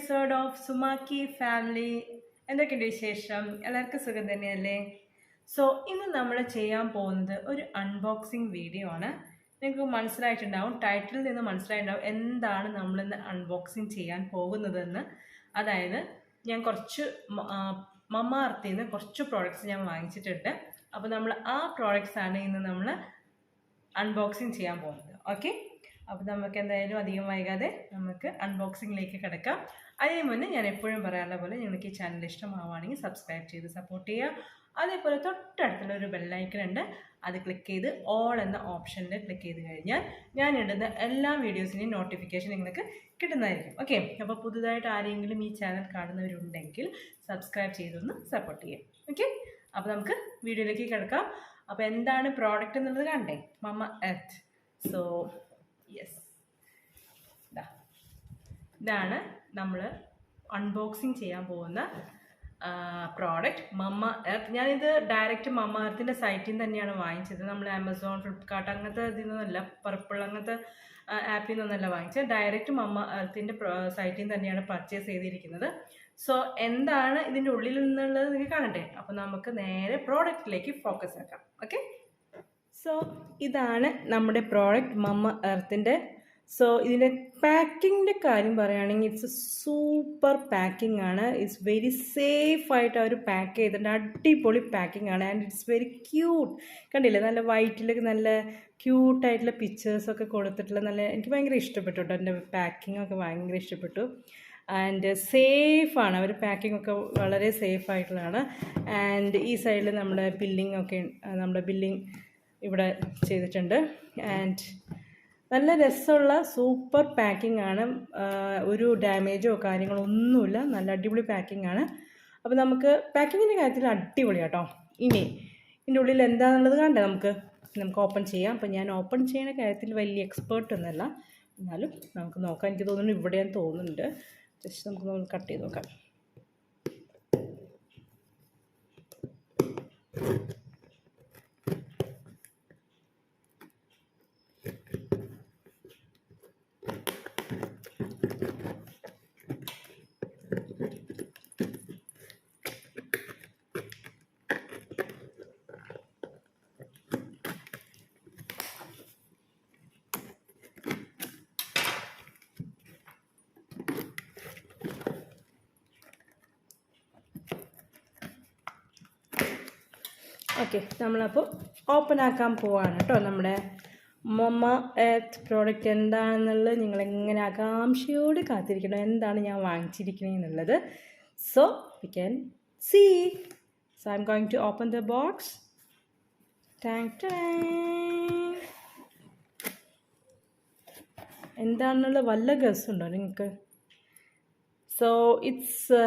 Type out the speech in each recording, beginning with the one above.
episode of Sumaki family. എന്തൊക്കെയുണ്ട് വിശേഷം? എല്ലാവർക്കും സുഖം തന്നെയല്ലേ? സോ ഇന്ന് നമ്മൾ ചെയ്യാൻ പോകുന്നത് ഒരു അൺബോക്സിങ് വീഡിയോ ആണ്. നിങ്ങൾക്ക് മനസ്സിലായിട്ടുണ്ടാവും, ടൈറ്റിലിൽ നിന്ന് മനസ്സിലായിട്ടുണ്ടാവും എന്താണ് നമ്മളിന്ന് അൺബോക്സിങ് ചെയ്യാൻ പോകുന്നതെന്ന്. അതായത് ഞാൻ കുറച്ച് മമാഅർത്തിൽ നിന്ന് കുറച്ച് പ്രോഡക്റ്റ്സ് ഞാൻ വാങ്ങിച്ചിട്ടുണ്ട്. അപ്പോൾ നമ്മൾ ആ പ്രോഡക്റ്റ്സ് ആണ് ഇന്ന് നമ്മൾ അൺബോക്സിങ് ചെയ്യാൻ പോകുന്നത്. ഓക്കെ, അപ്പോൾ നമുക്ക് എന്തായാലും അധികം വൈകാതെ നമുക്ക് അൺബോക്സിങ്ങിലേക്ക് കിടക്കാം. അതിന് മുന്നേ ഞാൻ എപ്പോഴും പറയാറുള്ള പോലെ നിങ്ങൾക്ക് ഈ ചാനൽ ഇഷ്ടമാവുകയാണെങ്കിൽ സബ്സ്ക്രൈബ് ചെയ്ത് സപ്പോർട്ട് ചെയ്യുക. അതേപോലെ തൊട്ടടുത്തുള്ള ഒരു ബെല്ലൈക്കൺ ഉണ്ട്, അത് ക്ലിക്ക് ചെയ്ത് ഓൾ എന്ന ഓപ്ഷനിൽ ക്ലിക്ക് ചെയ്ത് കഴിഞ്ഞാൽ ഞാൻ ഇടുന്ന എല്ലാ വീഡിയോസിൻ്റെയും നോട്ടിഫിക്കേഷൻ നിങ്ങൾക്ക് കിട്ടുന്നതായിരിക്കും. ഓക്കെ, അപ്പോൾ പുതുതായിട്ട് ആരെങ്കിലും ഈ ചാനൽ കാണുന്നവരുണ്ടെങ്കിൽ സബ്സ്ക്രൈബ് ചെയ്തൊന്ന് സപ്പോർട്ട് ചെയ്യാം. ഓക്കെ, അപ്പോൾ നമുക്ക് വീഡിയോയിലേക്ക് കിടക്കാം. അപ്പോൾ എന്താണ് പ്രോഡക്റ്റ് എന്നുള്ളത് കണ്ടേ, മമാഎർത്ത്. സോ യെസ്, ഇതാണ് നമ്മൾ അൺബോക്സിങ് ചെയ്യാൻ പോകുന്ന പ്രോഡക്റ്റ് മമാഎർത്ത്. ഞാനിത് ഡയറക്റ്റ് മമാഎർത്തിൻ്റെ സൈറ്റിൽ നിന്ന് തന്നെയാണ് വാങ്ങിച്ചത്. നമ്മൾ ആമസോൺ, ഫ്ലിപ്കാർട്ട് അങ്ങനത്തെ ഇതിൽ നിന്നല്ല, പർപ്പിൾ അങ്ങനത്തെ ആപ്പിൽ നിന്നല്ല വാങ്ങിച്ചത്. ഡയറക്റ്റ് മമാഎർത്തിൻ്റെ സൈറ്റിൽ നിന്ന് തന്നെയാണ് പർച്ചേസ് ചെയ്തിരിക്കുന്നത്. സോ എന്താണ് ഇതിൻ്റെ ഉള്ളിൽ നിന്നുള്ളത് നിങ്ങൾക്ക് കാണട്ടെ. അപ്പോൾ നമുക്ക് നേരെ പ്രോഡക്റ്റിലേക്ക് ഫോക്കസ് ആക്കാം. ഓക്കെ, സോ ഇതാണ് നമ്മുടെ പ്രോഡക്റ്റ് മമാഎർത്തിൻ്റെ. സോ ഇതിൻ്റെ പാക്കിങ്ങിൻ്റെ കാര്യം പറയുകയാണെങ്കിൽ ഇറ്റ്സ് എ സൂപ്പർ പാക്കിംഗ് ആണ്. ഇറ്റ്സ് വെരി സേഫായിട്ട് അവർ പാക്ക് ചെയ്തിട്ടുണ്ട്. അടിപൊളി പാക്കിംഗ് ആണ്. And it's very cute. കണ്ടില്ലേ, നല്ല വൈറ്റിലേക്ക് നല്ല ക്യൂട്ടായിട്ടുള്ള പിക്ചേഴ്സൊക്കെ കൊടുത്തിട്ടുള്ള നല്ല, എനിക്ക് ഭയങ്കര ഇഷ്ടപ്പെട്ടു കേട്ടോ. എൻ്റെ പാക്കിംഗ് ഒക്കെ ഭയങ്കര ഇഷ്ടപ്പെട്ടു. ആൻഡ് സേഫാണ്, അവർ പാക്കിംഗ് ഒക്കെ വളരെ സേഫായിട്ടുള്ളതാണ്. ആൻഡ് ഈ സൈഡിൽ നമ്മുടെ ബില്ലിംഗ് ഒക്കെ, നമ്മുടെ ബില്ലിംഗ് ഇവിടെ ചെയ്തിട്ടുണ്ട്. ആൻഡ് നല്ല രസമുള്ള സൂപ്പർ പാക്കിംഗ് ആണ്. ഒരു ഡാമേജോ കാര്യങ്ങളോ ഒന്നുമില്ല. നല്ല അടിപൊളി പാക്കിംഗ് ആണ്. അപ്പോൾ നമുക്ക് പാക്കിങ്ങിൻ്റെ കാര്യത്തിൽ അടിപൊളി കേട്ടോ. ഇനി ഇതിൻ്റെ ഉള്ളിൽ എന്താണെന്നുള്ളത് കണ്ടേ, നമുക്ക് ഓപ്പൺ ചെയ്യാം. അപ്പോൾ ഞാൻ ഓപ്പൺ ചെയ്യുന്ന കാര്യത്തിൽ വലിയ എക്സ്പേർട്ട് ഒന്നുമല്ല, എന്നാലും നമുക്ക് നോക്കാം. എനിക്ക് തോന്നുന്നു ഇവിടെയാന്ന് തോന്നുന്നുണ്ട്. ജസ്റ്റ് നമുക്ക് കട്ട് ചെയ്ത് നോക്കാം. ഓക്കെ, നമ്മളപ്പോൾ ഓപ്പൺ ആക്കാൻ പോവാണ് കേട്ടോ. നമ്മുടെ മമാഎർത്ത് പ്രോഡക്റ്റ് എന്താണെന്നുള്ളത് നിങ്ങളെങ്ങനെ ആകാംക്ഷയോട് കാത്തിരിക്കണം, എന്താണ് ഞാൻ വാങ്ങിച്ചിരിക്കുന്നത് എന്നുള്ളത്. So we can see. So I am going to open the box. എന്താണെന്നുള്ള വല്ല ഗസ്സുണ്ടോ നിങ്ങൾക്ക്? സോ ഇറ്റ്സ്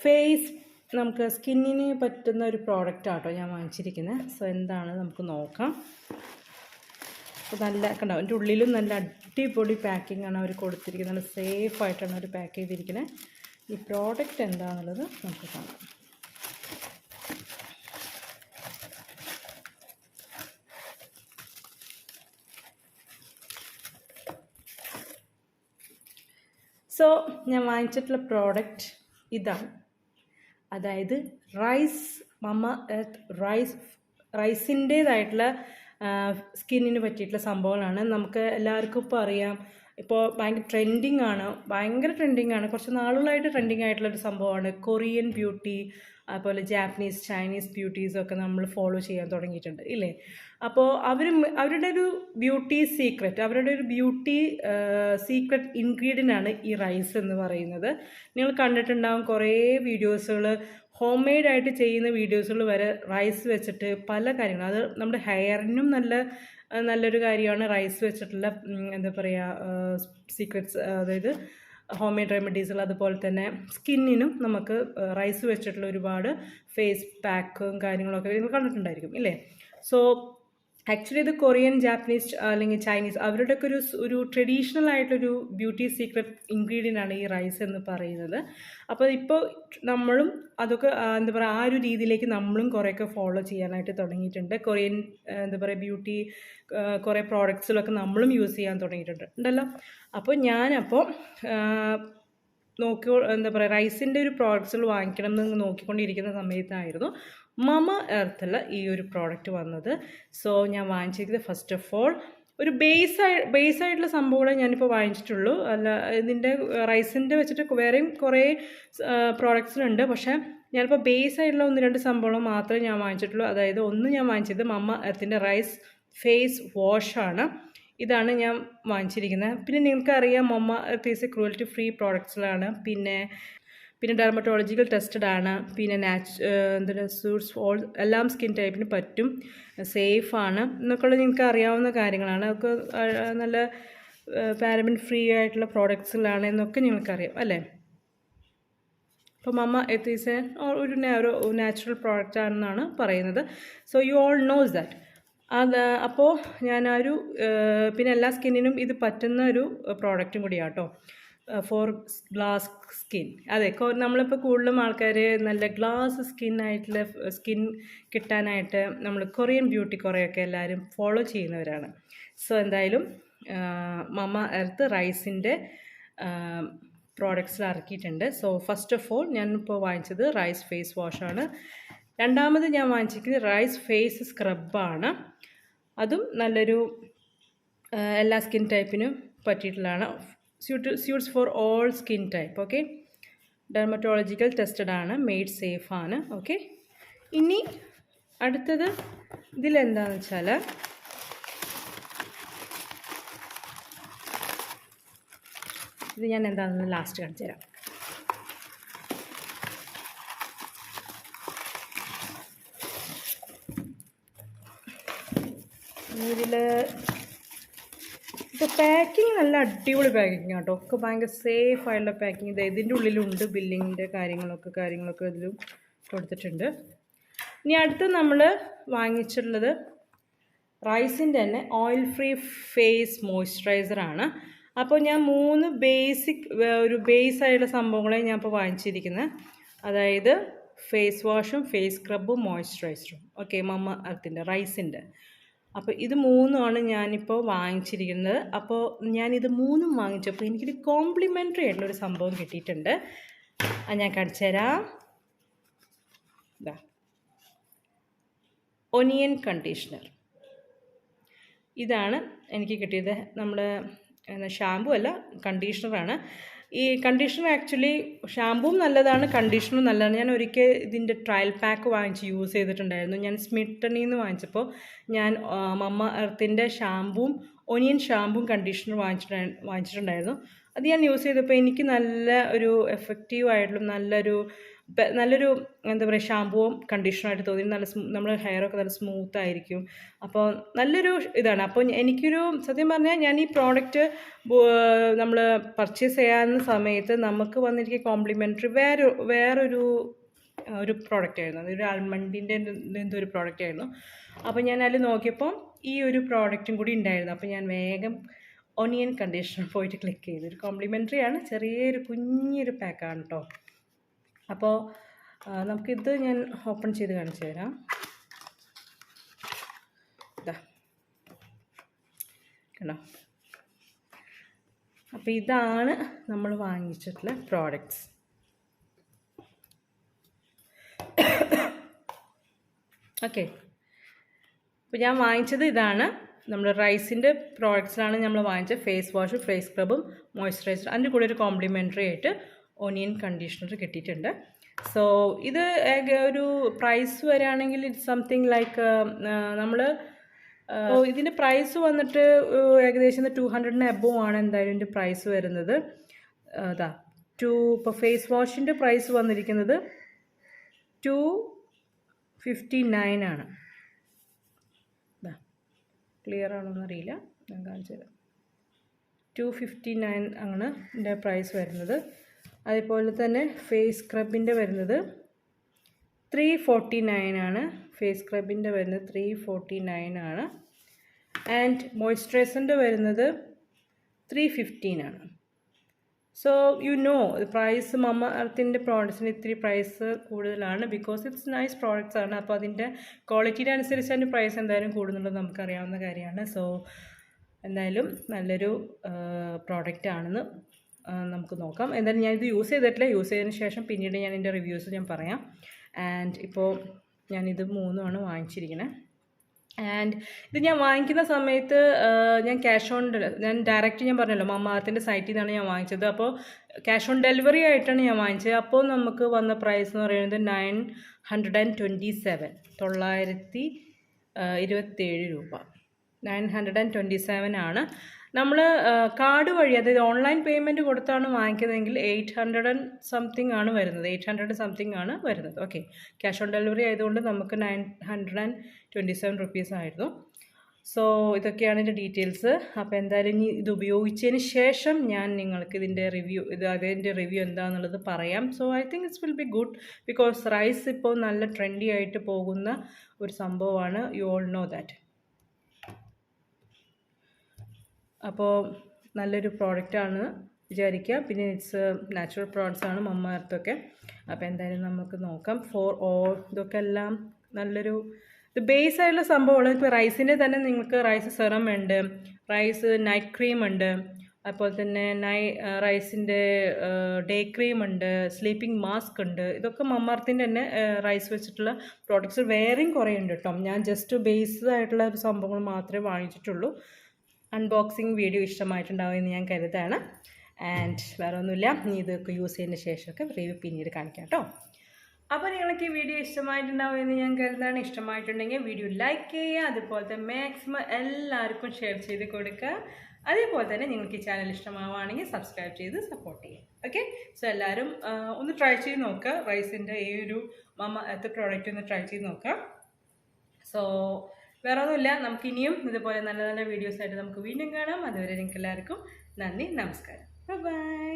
ഫേസ്, നമുക്ക് സ്കിന്നിന് പറ്റുന്ന ഒരു പ്രോഡക്റ്റ് ആട്ടോ ഞാൻ വാങ്ങിച്ചിരിക്കുന്നത്. സോ എന്താണ് നമുക്ക് നോക്കാം. അപ്പോൾ നല്ല കണ്ടോ, അതിൻ്റെ ഉള്ളിലും നല്ല അടിപൊളി പാക്കിംഗ് ആണ് അവർ കൊടുത്തിരിക്കുന്നത്. നല്ല സേഫായിട്ടാണ് അവർ പാക്ക് ചെയ്തിരിക്കുന്നത്. ഈ പ്രോഡക്റ്റ് എന്താണെന്നുള്ളത് നമുക്ക് കാണാം. സോ ഞാൻ വാങ്ങിച്ചിട്ടുള്ള പ്രോഡക്റ്റ് ഇതാണ്. അതായത് മമാഎർത്ത് റൈസിൻ്റേതായിട്ടുള്ള സ്കിന്നിന് പറ്റിയിട്ടുള്ള സംഭവങ്ങളാണ്. നമുക്ക് എല്ലാവർക്കും ഇപ്പോൾ അറിയാം, ഇപ്പോൾ ഭയങ്കര ട്രെൻഡിങ് ആണ്. കുറച്ച് നാളുകളായിട്ട് ട്രെൻഡിങ് ആയിട്ടുള്ളൊരു സംഭവമാണ് കൊറിയൻ ബ്യൂട്ടി, അതുപോലെ ജാപ്പനീസ്, ചൈനീസ് ബ്യൂട്ടീസൊക്കെ നമ്മൾ ഫോളോ ചെയ്യാൻ തുടങ്ങിയിട്ടുണ്ട് ഇല്ലേ. അപ്പോൾ അവരുടെ ഒരു ബ്യൂട്ടി സീക്രട്ട് ഇൻഗ്രീഡിയൻ്റ് ആണ് ഈ റൈസ് എന്ന് പറയുന്നത്. നിങ്ങൾ കണ്ടിട്ടുണ്ടാകും കുറേ വീഡിയോസുകൾ, ഹോം മെയ്ഡായിട്ട് ചെയ്യുന്ന വീഡിയോസുകൾ വരെ റൈസ് വെച്ചിട്ട് പല കാര്യങ്ങളും. അത് നമ്മുടെ ഹെയറിനും നല്ലൊരു കാര്യമാണ് റൈസ് വെച്ചിട്ടുള്ള എന്താ പറയുക സീക്രട്സ്, അതായത് ഹോം മെയ്ഡ് റെമഡീസുകൾ. അതുപോലെ തന്നെ സ്കിന്നിനും നമുക്ക് റൈസ് വെച്ചിട്ടുള്ള ഒരുപാട് ഫേസ് പാക്കും കാര്യങ്ങളൊക്കെ നിങ്ങൾ കണ്ടിട്ടുണ്ടായിരിക്കും ഇല്ലേ. സോ ആക്ച്വലി ഇത് കൊറിയൻ, ജാപ്പനീസ് അല്ലെങ്കിൽ ചൈനീസ് അവരുടെയൊക്കെ ഒരു ട്രഡീഷണൽ ആയിട്ടൊരു ബ്യൂട്ടി സീക്രട്ട് ഇൻഗ്രീഡിയൻ്റ് ആണ് ഈ റൈസ് എന്ന് പറയുന്നത്. അപ്പോൾ ഇപ്പോൾ നമ്മളും അതൊക്കെ എന്താ പറയുക, ആ ഒരു രീതിയിലേക്ക് നമ്മളും കുറേയൊക്കെ ഫോളോ ചെയ്യാനായിട്ട് തുടങ്ങിയിട്ടുണ്ട്. കൊറിയൻ എന്താ പറയുക ബ്യൂട്ടി കുറേ പ്രോഡക്ട്സിലൊക്കെ നമ്മളും യൂസ് ചെയ്യാൻ തുടങ്ങിയിട്ടുണ്ടല്ലോ. അപ്പോൾ ഞാനപ്പോൾ എന്താ പറയുക റൈസിൻ്റെ ഒരു പ്രോഡക്ട്സുകൾ വാങ്ങിക്കണം എന്ന് നോക്കിക്കൊണ്ടിരിക്കുന്ന സമയത്തായിരുന്നു മമ എർത്തിൽ ഈ ഒരു പ്രോഡക്റ്റ് വന്നത്. സോ ഞാൻ വാങ്ങിച്ചിരിക്കുന്നത് ഫസ്റ്റ് ഓഫ് ഓൾ ഒരു ബേസ് ആയിട്ടുള്ള സംഭവങ്ങളെ ഞാനിപ്പോൾ വാങ്ങിച്ചിട്ടുള്ളൂ. അല്ല ഇതിൻ്റെ റൈസിൻ്റെ വെച്ചിട്ട് വേറെയും കുറേ പ്രോഡക്ട്സിലുണ്ട്. പക്ഷേ ഞാനിപ്പോൾ ബേസ് ആയിട്ടുള്ള 1-2 സംഭവങ്ങൾ മാത്രമേ ഞാൻ വാങ്ങിച്ചിട്ടുള്ളൂ. അതായത് ഒന്ന് ഞാൻ വാങ്ങിച്ചത് മമ എർത്തിൻ്റെ റൈസ് ഫേസ് വാഷാണ്. ഇതാണ് ഞാൻ വാങ്ങിച്ചിരിക്കുന്നത്. പിന്നെ നിങ്ങൾക്കറിയാം മമ എർത്ത് ഈസ് ക്രൂവൽറ്റി ഫ്രീ പ്രോഡക്ട്സിലാണ്. പിന്നെ ഡെർമറ്റോളജിക്കൽ ടെസ്റ്റഡ് ആണ്. പിന്നെ സൂട്ട്സ് ഓൾ എല്ലാം സ്കിൻ ടൈപ്പിന് പറ്റും, സേഫാണ് എന്നൊക്കെയുള്ള നിങ്ങൾക്ക് അറിയാവുന്ന കാര്യങ്ങളാണ്. അതൊക്കെ നല്ല പാരബൻ ഫ്രീ ആയിട്ടുള്ള പ്രോഡക്ട്സിലാണ് എന്നൊക്കെ നിങ്ങൾക്കറിയാം അല്ലേ. അപ്പോൾ മമ എർത്ത് ഈസ് ഒരു നാച്ചുറൽ പ്രോഡക്റ്റ് ആണെന്നാണ് പറയുന്നത്. So you all knows that. അപ്പോൾ ഞാനൊരു പിന്നെ എല്ലാ സ്കിന്നിനും ഇത് പറ്റുന്ന ഒരു പ്രോഡക്റ്റും കൂടിയാണ് കേട്ടോ. For glass skin. അതെ, നമ്മളിപ്പോൾ കൂടുതലും ആൾക്കാർ നല്ല ഗ്ലാസ് സ്കിൻ കിട്ടാനായിട്ട് നമ്മൾ കൊറിയൻ ബ്യൂട്ടി കുറേയൊക്കെ എല്ലാവരും ഫോളോ ചെയ്യുന്നവരാണ്. സോ എന്തായാലും മമ എർത്ത് റൈസിൻ്റെ പ്രോഡക്ട്സിൽ ഇറക്കിയിട്ടുണ്ട്. സോ ഫസ്റ്റ് ഓഫ് ഓൾ ഞാനിപ്പോൾ വാങ്ങിച്ചത് റൈസ് ഫേസ് വാഷാണ്. രണ്ടാമത് ഞാൻ വാങ്ങിച്ചിരിക്കുന്നത് റൈസ് ഫേസ് സ്ക്രബാണ്. അതും നല്ലൊരു എല്ലാ സ്കിൻ ടൈപ്പിനും പറ്റിയിട്ടുള്ളതാണ്. Suits for all skin type. Okay, dermatological tested ആണ്, മെയ്ഡ് സേഫ് ആണ്. ഓക്കെ, ഇനി അടുത്തത് ഇതിലെന്താണെന്ന് വെച്ചാൽ ഇത് ഞാൻ എന്താണെന്ന് ലാസ്റ്റ് കാണിച്ചു തരാം. ഇതിൽ ഇപ്പോൾ പാക്കിങ് നല്ല അടിപൊളി പാക്കിങ് കേട്ടോ. ഒക്കെ ഭയങ്കര സേഫ് ആയിട്ടുള്ള പാക്കിങ്. ഇതിൻ്റെ ഉള്ളിലുണ്ട് ബില്ലിങ്ങിൻ്റെ കാര്യങ്ങളൊക്കെ ഇതിലും കൊടുത്തിട്ടുണ്ട്. ഇനി അടുത്ത് നമ്മൾ വാങ്ങിച്ചിട്ടുള്ളത് റൈസിൻ്റെ തന്നെ ഓയിൽ ഫ്രീ ഫേസ് മോയ്സ്ചറൈസറാണ്. അപ്പോൾ ഞാൻ 3 ബേസ് ആയിട്ടുള്ള സംഭവങ്ങളെ ഞാൻ ഇപ്പോൾ വാങ്ങിച്ചിരിക്കുന്നത്. അതായത് ഫേസ് വാഷും ഫേസ് സ്ക്രബും മോയ്സ്ചറൈസറും. ഓക്കെ, മമ എർത്തിൻ്റെ റൈസിൻ്റെ. അപ്പോൾ ഇത് 3ആണ് ഞാനിപ്പോൾ വാങ്ങിച്ചിരിക്കുന്നത്. അപ്പോൾ ഞാനിത് 3ഉം വാങ്ങിച്ചപ്പോൾ എനിക്കൊരു കോംപ്ലിമെൻ്ററി ആയിട്ടുള്ളൊരു സംഭവം കിട്ടിയിട്ടുണ്ട്. അത് ഞാൻ കാണിച്ചു തരാം. ഇതാ ഒനിയൻ കണ്ടീഷണർ. ഇതാണ് എനിക്ക് കിട്ടിയത്. നമ്മുടെ ഷാമ്പു അല്ല, കണ്ടീഷണറാണ്. ഈ കണ്ടീഷണർ ആക്ച്വലി ഷാമ്പുവും നല്ലതാണ്, കണ്ടീഷണറും നല്ലതാണ്. ഞാൻ ഒരിക്കൽ ഇതിൻ്റെ ട്രയൽ പാക്ക് വാങ്ങിച്ച് യൂസ് ചെയ്തിട്ടുണ്ടായിരുന്നു. ഞാൻ സ്മിട്ടണിൽ നിന്ന് വാങ്ങിച്ചപ്പോൾ ഞാൻ മമ എർത്തിൻ്റെ ഷാമ്പുവും ഒനിയൻ ഷാമ്പുവും കണ്ടീഷണർ വാങ്ങിച്ചിട്ടുണ്ടായിരുന്നു. അത് ഞാൻ യൂസ് ചെയ്തപ്പോൾ എനിക്ക് നല്ല ഒരു എഫക്റ്റീവായിട്ടുള്ള നല്ലൊരു എന്താ പറയുക ഷാമ്പുവും കണ്ടീഷണറായിട്ട് തോന്നി. നമ്മുടെ ഹെയറൊക്കെ നല്ല സ്മൂത്തായിരിക്കും. അപ്പോൾ നല്ലൊരു ഇതാണ്. അപ്പോൾ എനിക്കൊരു സത്യം പറഞ്ഞാൽ ഞാൻ ഈ പ്രോഡക്റ്റ് നമ്മൾ പർച്ചേസ് ചെയ്യാവുന്ന സമയത്ത് നമുക്ക് വന്നിരിക്കുക കോംപ്ലിമെൻ്ററി വേറൊരു പ്രോഡക്റ്റായിരുന്നു. അതൊരു ആൽമണ്ടിൻ്റെ എന്തൊരു പ്രോഡക്റ്റായിരുന്നു. അപ്പോൾ ഞാൻ അതിൽ നോക്കിയപ്പോൾ ഈ ഒരു പ്രോഡക്റ്റും കൂടി ഉണ്ടായിരുന്നു. അപ്പോൾ ഞാൻ വേഗം ഒനിയൻ കണ്ടീഷണർ പോയിട്ട് ക്ലിക്ക് ചെയ്തു. ഒരു കോംപ്ലിമെൻ്ററി ആണ്, കുഞ്ഞൊരു പാക്കാണ് കേട്ടോ. അപ്പോൾ നമുക്കിത് ഞാൻ ഓപ്പൺ ചെയ്ത് കാണിച്ചു തരാം. ഇതാ കണ്ടോ. അപ്പോൾ ഇതാണ് നമ്മൾ വാങ്ങിച്ചിട്ടുള്ള പ്രോഡക്റ്റ്സ്. ഓക്കെ, അപ്പോൾ ഞാൻ വാങ്ങിച്ചത് ഇതാണ്. നമ്മൾ റൈസിൻ്റെ പ്രോഡക്റ്റ്സാണ് നമ്മൾ വാങ്ങിച്ചത്. ഫേസ് വാഷും ഫേസ് സ്ക്രബും മോയ്സ്ചറൈസർ, അതിൻ്റെ കൂടെ ഒരു കോംപ്ലിമെൻ്ററി ആയിട്ട് ഒനിയൻ കണ്ടീഷണർ കിട്ടിയിട്ടുണ്ട്. സോ ഇത് ഒരു പ്രൈസ് വരികയാണെങ്കിൽ ഇറ്റ്സ് സംതിങ് ലൈക്ക് നമ്മൾ ഇതിൻ്റെ പ്രൈസ് വന്നിട്ട് ഏകദേശം 200 above ആണ് എന്തായാലും ഇതിൻ്റെ പ്രൈസ് വരുന്നത്. ഇപ്പോൾ ഫേസ് വാഷിൻ്റെ പ്രൈസ് വന്നിരിക്കുന്നത് 259 ആണ്. ക്ലിയർ ആണോന്ന് അറിയില്ല, ഞാൻ കാണിച്ചു തരാം. 259 ആണ് ഇതിൻ്റെ പ്രൈസ് വരുന്നത്. അതേപോലെ തന്നെ ഫേസ് സ്ക്രബിൻ്റെ വരുന്നത് 349 ആണ്. ഫേസ് സ്ക്രബിൻ്റെ വരുന്നത് 349 ആണ്. ആൻഡ് മോയ്സ്ചറൈസറിൻ്റെ വരുന്നത് 315 ആണ്. സോ യു നോ പ്രൈസ് മമ എർത്തിൻ്റെ പ്രോഡക്ട്സിന് ഇത്തിരി പ്രൈസ് കൂടുതലാണ്. ബിക്കോസ് ഇറ്റ്സ് നൈസ് പ്രോഡക്റ്റ്സ് ആണ്. അപ്പോൾ അതിൻ്റെ ക്വാളിറ്റിയുടെ അനുസരിച്ച് അതിൻ്റെ പ്രൈസ് എന്തായാലും കൂടുന്നുള്ളത് നമുക്കറിയാവുന്ന കാര്യമാണ്. സോ എന്തായാലും നല്ലൊരു പ്രോഡക്റ്റ് ആണെന്ന് നമുക്ക് നോക്കാം. എന്തായാലും ഞാനിത് യൂസ് ചെയ്തിട്ടില്ല. യൂസ് ചെയ്തതിന് ശേഷം പിന്നീട് ഞാൻ ഇതിൻ്റെ റിവ്യൂസ് ഞാൻ പറയാം. ആൻഡ് ഇപ്പോൾ ഞാനിത് 3 വാങ്ങിച്ചിരിക്കുന്നത്. ആൻഡ് ഇത് ഞാൻ വാങ്ങിക്കുന്ന സമയത്ത് ഞാൻ ഞാൻ ഡയറക്റ്റ് ഞാൻ പറഞ്ഞല്ലോ മമ്മാർത്തിൻ്റെ സൈറ്റിൽ നിന്നാണ് ഞാൻ വാങ്ങിച്ചത്. അപ്പോൾ ക്യാഷ് ഓൺ ഡെലിവറി ആയിട്ടാണ് ഞാൻ വാങ്ങിച്ചത്. അപ്പോൾ നമുക്ക് വന്ന പ്രൈസ് എന്ന് പറയുന്നത് 927 രൂപ. 927 ആണ്. നമ്മൾ കാർഡ് വഴി, അതായത് ഓൺലൈൻ പേയ്മെൻറ്റ് കൊടുത്താണ് വാങ്ങിക്കുന്നതെങ്കിൽ 800 സംതിങ് ആണ് വരുന്നത്. 800 സംതിങ് ആണ് വരുന്നത്. ഓക്കെ, ക്യാഷ് ഓൺ ഡെലിവറി ആയതുകൊണ്ട് നമുക്ക് 927 റുപ്പീസ് ആയിരുന്നു. സോ ഇതൊക്കെയാണ് ഇതിൻ്റെ ഡീറ്റെയിൽസ്. അപ്പോൾ എന്തായാലും ഇനി ഇത് ഉപയോഗിച്ചതിന് ശേഷം ഞാൻ നിങ്ങൾക്ക് അതിൻ്റെ റിവ്യൂ എന്താണെന്നുള്ളത് പറയാം. So I think it's will be good, because rice ഇപ്പോൾ നല്ല ട്രെൻഡി ആയിട്ട് പോകുന്ന ഒരു സംഭവമാണ്. You all know that. അപ്പോൾ നല്ലൊരു പ്രോഡക്റ്റാണ് വിചാരിക്കുക. പിന്നെ ഇറ്റ്സ് നാച്ചുറൽ പ്രോഡക്റ്റ്സ് ആണ് മമ്മാർത്ത്. അപ്പോൾ എന്തായാലും നമുക്ക് നോക്കാം. ഇതൊക്കെ എല്ലാം നല്ലൊരു ഇത് ബേസ് ആയിട്ടുള്ള സംഭവമാണ്. ഇപ്പോൾ റൈസിൻ്റെ തന്നെ നിങ്ങൾക്ക് റൈസ് സെറം ഉണ്ട്, റൈസ് നൈറ്റ് ക്രീം ഉണ്ട്, അതുപോലെ തന്നെ റൈസിൻ്റെ ഡേ ക്രീം ഉണ്ട്, സ്ലീപ്പിംഗ് മാസ്ക് ഉണ്ട്. ഇതൊക്കെ മമ്മാർത്തിൻ്റെ തന്നെ റൈസ് വെച്ചിട്ടുള്ള പ്രോഡക്റ്റ്സ്. വേറെയും കുറേ ഉണ്ട് കേട്ടോ. ഞാൻ ജസ്റ്റ് ബേസ്ഡ് ആയിട്ടുള്ള ഒരു സംഭവങ്ങൾ മാത്രമേ വാങ്ങിച്ചിട്ടുള്ളൂ. അൺബോക്സിങ് വീഡിയോ ഇഷ്ടമായിട്ടുണ്ടാവുമെന്ന് ഞാൻ കരുതാണ്. ആൻഡ് വേറെ ഒന്നുമില്ല, ഇനി ഇതൊക്കെ യൂസ് ചെയ്തതിന് ശേഷമൊക്കെ റിവ്യൂ പിന്നീട് കാണിക്കാം കേട്ടോ. അപ്പോൾ നിങ്ങൾക്ക് ഈ വീഡിയോ ഇഷ്ടമായിട്ടുണ്ടാവുമെന്ന് ഞാൻ കരുതാണ്. ഇഷ്ടമായിട്ടുണ്ടെങ്കിൽ വീഡിയോ ലൈക്ക് ചെയ്യുക, അതുപോലെ മാക്സിമം എല്ലാവർക്കും ഷെയർ ചെയ്ത് കൊടുക്കുക. അതേപോലെ തന്നെ നിങ്ങൾക്ക് ഈ ചാനൽ ഇഷ്ടമാവുകയാണെങ്കിൽ സബ്സ്ക്രൈബ് ചെയ്ത് സപ്പോർട്ട് ചെയ്യുക. ഓക്കെ, സോ എല്ലാവരും ഒന്ന് ട്രൈ ചെയ്ത് നോക്കുക. റൈസിൻ്റെ ഈ ഒരു മമ്മാർത്ത് പ്രോഡക്റ്റ് ഒന്ന് ട്രൈ ചെയ്ത് നോക്കുക. സോ വേറെ ഒന്നുമില്ല, നമുക്ക് ഇനിയും ഇതുപോലെ നല്ല നല്ല വീഡിയോസായിട്ട് നമുക്ക് വീണ്ടും കാണാം. അതുവരെ നിങ്ങൾക്ക് എല്ലാവർക്കും നന്ദി, നമസ്കാരം, ബൈ.